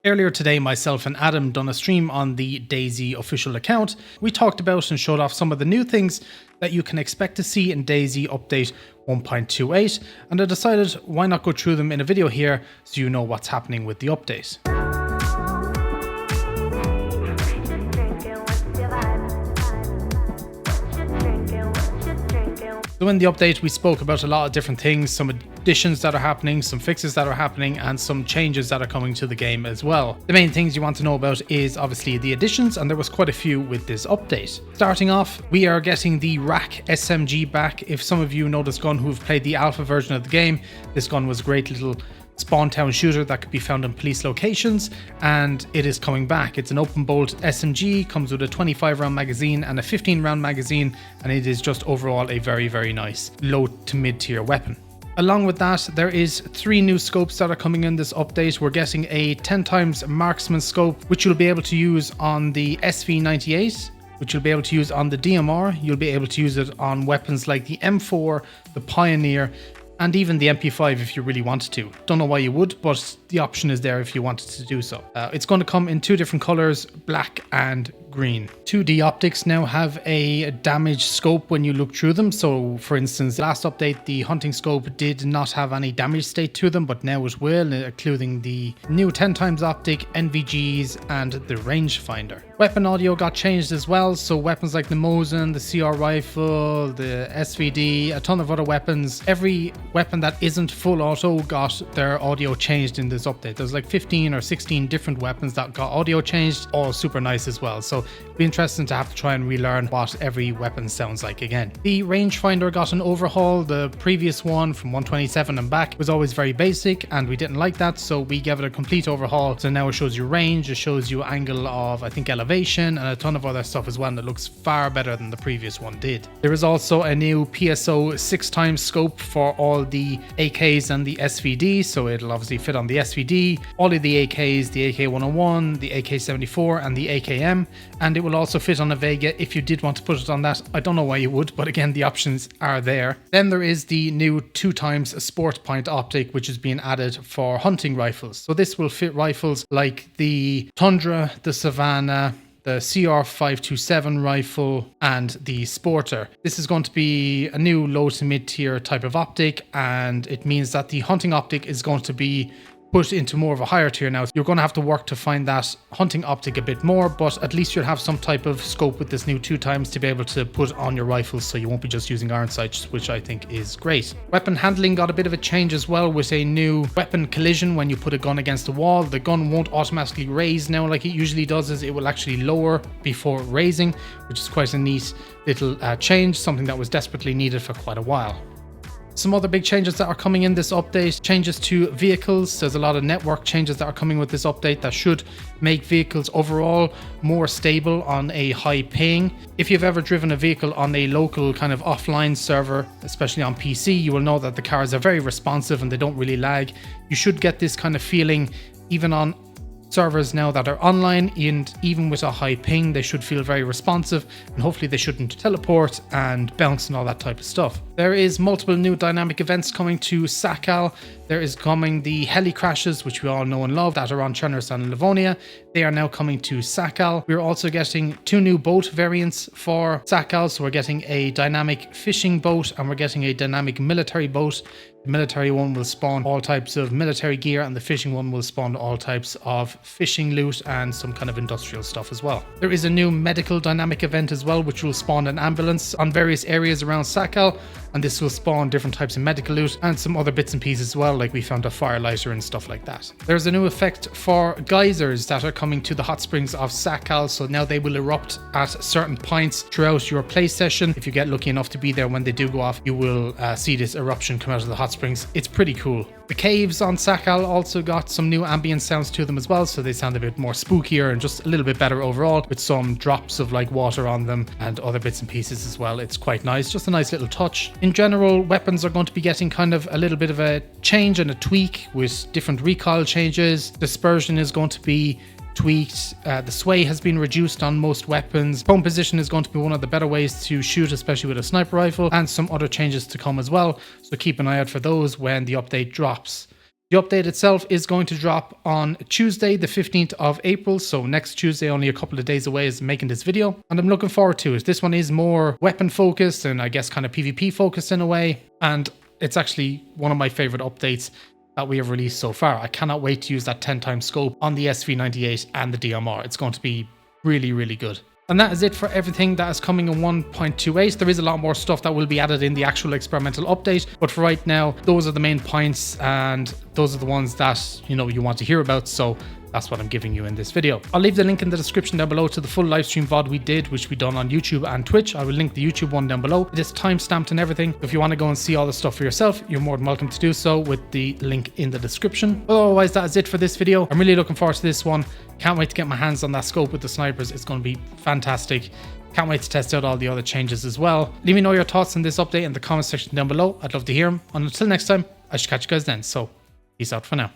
Earlier today, myself and Adam done a stream on the DayZ official account. We talked about and showed off some of the new things that you can expect to see in DayZ update 1.28, and I decided why not go through them in a video here so you know what's happening with the update. So in the update, we spoke about a lot of different things, some additions that are happening, some fixes that are happening, and some changes that are coming to the game as well. The main things you want to know about is obviously the additions, and there was quite a few with this update. Starting off, we are getting the Rack SMG back. If some of you know this gun who've played the alpha version of the game, this gun was a great little spawn town shooter that could be found in police locations, and it is coming back. It's an open bolt SMG, comes with a 25 round magazine and a 15 round magazine, and it is just overall a very nice low to mid tier weapon. Along with that, there is 3 new scopes that are coming in this update. We're getting a 10 times marksman scope, which you'll be able to use on the SV98, which you'll be able to use on the DMR. You'll be able to use it on weapons like the M4, the Pioneer, and even the MP5 if you really wanted to. Don't know why you would, but the option is there if you wanted to do so. It's going to come in 2 different colors, black and green. 2D optics now have a damage scope when you look through them. So for instance, last update, the hunting scope did not have any damage state to them, but now it will, including the new 10 times optic, NVGs, and the rangefinder. Weapon audio got changed as well, so weapons like the Mosin, the CR rifle, the SVD, a ton of other weapons. Every weapon that isn't full auto got their audio changed in this update. There's like 15 or 16 different weapons that got audio changed, all super nice as well. So it'll be interesting to have to try and relearn what every weapon sounds like again. The rangefinder got an overhaul. The previous one from 127 and back was always very basic, and we didn't like that, so we gave it a complete overhaul. So now it shows you range, it shows you angle of, I think, elevation, and a ton of other stuff as well, and it looks far better than the previous one did. There is also a new PSO 6 times scope for all the AKs and the SVD, so it'll obviously fit on the SVD, all of the AKs, the AK-101, the AK-74, and the AKM, and it will also fit on a Vega if you did want to put it on that. I don't know why you would, but again, the options are there. Then there is the new 2 times sport point optic, which is being added for hunting rifles. So this will fit rifles like the Tundra, the Savannah, the CR527 rifle, and the Sporter. This is going to be a new low to mid tier type of optic, and it means that the hunting optic is going to be put into more of a higher tier now. You're going to have to work to find that hunting optic a bit more, but at least you'll have some type of scope with this new 2 times to be able to put on your rifles, so you won't be just using iron sights, which I think is great. Weapon handling got a bit of a change as well, with a new weapon collision. When you put a gun against a wall, the gun won't automatically raise now like it usually does, it will actually lower before raising, which is quite a neat little change, something that was desperately needed for quite a while. Some other big changes that are coming in this update, changes to vehicles. There's a lot of network changes that are coming with this update that should make vehicles overall more stable on a high ping. If you've ever driven a vehicle on a local kind of offline server, especially on PC, you will know that the cars are very responsive and they don't really lag. You should get this kind of feeling even on servers now that are online, and even with a high ping they should feel very responsive, and hopefully they shouldn't teleport and bounce and all that type of stuff. There is multiple new dynamic events coming to Sakal. There is coming the heli crashes, which we all know and love, that are on Trenor's and Livonia. They are now coming to Sakal. We're also getting 2 new boat variants for Sakal. So we're getting a dynamic fishing boat and we're getting a dynamic military boat. The military one will spawn all types of military gear, and the fishing one will spawn all types of fishing loot and some kind of industrial stuff as well. There is a new medical dynamic event as well, which will spawn an ambulance on various areas around Sakal, and this will spawn different types of medical loot and some other bits and pieces as well, like we found a fire lighter and stuff like that. There's a new effect for geysers that are coming to the hot springs of Sakal, so now they will erupt at certain points throughout your play session. If you get lucky enough to be there when they do go off, you will see this eruption come out of the hot springs. It's pretty cool. The caves on Sakal also got some new ambient sounds to them as well, so they sound a bit more spookier and just a little bit better overall, with some drops of like water on them and other bits and pieces as well. It's quite nice, just a nice little touch. In general, weapons are going to be getting kind of a little bit of a change and a tweak with different recoil changes. Dispersion is going to be tweaked. The sway has been reduced on most weapons. Prone position is going to be one of the better ways to shoot, especially with a sniper rifle, and some other changes to come as well. So keep an eye out for those when the update drops. The update itself is going to drop on Tuesday, the 15th of April. So next Tuesday, only a couple of days away, is making this video. And I'm looking forward to it. This one is more weapon focused and I guess kind of PvP focused in a way. And it's actually one of my favorite updates that we have released so far. I cannot wait to use that 10 times scope on the SV98 and the DMR. It's going to be really, really good. And that is it for everything that is coming in 1.28. There is a lot more stuff that will be added in the actual experimental update, but for right now, those are the main points and those are the ones that, you know, you want to hear about. So that's what I'm giving you in this video. I'll leave the link in the description down below to the full live stream VOD we did, which we done on YouTube and Twitch. I will link the YouTube one down below. It is timestamped and everything. If you want to go and see all the stuff for yourself, you're more than welcome to do so with the link in the description. But otherwise, that is it for this video. I'm really looking forward to this one. Can't wait to get my hands on that scope with the snipers. It's going to be fantastic. Can't wait to test out all the other changes as well. Let me know your thoughts on this update in the comment section down below. I'd love to hear them. And until next time, I should catch you guys then. So peace out for now.